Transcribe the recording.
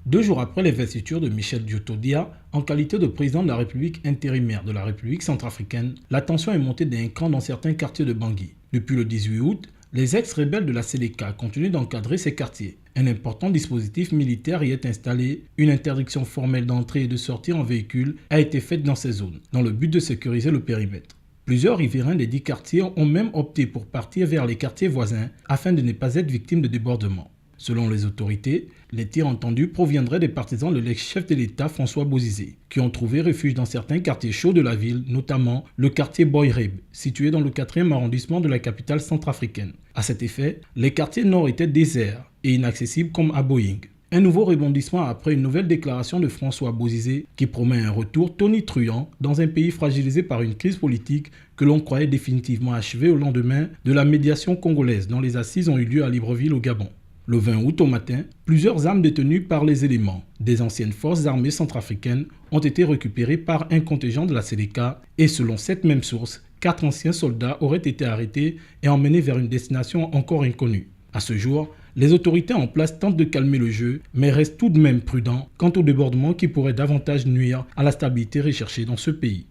2 jours après l'investiture de Michel Diotodia en qualité de président de la République intérimaire de la République centrafricaine, la tension est montée d'un cran dans certains quartiers de Bangui. Depuis le 18 août, les ex-rebelles de la Séléka continuent d'encadrer ces quartiers. Un important dispositif militaire y est installé, une interdiction formelle d'entrée et de sortir en véhicule a été faite dans ces zones, dans le but de sécuriser le périmètre. Plusieurs riverains des 10 quartiers ont même opté pour partir vers les quartiers voisins afin de ne pas être victimes de débordements. Selon les autorités, les tirs entendus proviendraient des partisans de l'ex-chef de l'État François Bozizé, qui ont trouvé refuge dans certains quartiers chauds de la ville, notamment le quartier Boyreb, situé dans le 4e arrondissement de la capitale centrafricaine. À cet effet, les quartiers nord étaient déserts et inaccessibles comme à Boying. Un nouveau rebondissement après une nouvelle déclaration de François Bozizé qui promet un retour tonitruant dans un pays fragilisé par une crise politique que l'on croyait définitivement achevée au lendemain de la médiation congolaise dont les assises ont eu lieu à Libreville au Gabon. Le 20 août au matin, plusieurs armes détenues par les éléments des anciennes forces armées centrafricaines ont été récupérées par un contingent de la Séléka et selon cette même source, 4 anciens soldats auraient été arrêtés et emmenés vers une destination encore inconnue. À ce jour, les autorités en place tentent de calmer le jeu, mais restent tout de même prudents quant au débordement qui pourrait davantage nuire à la stabilité recherchée dans ce pays.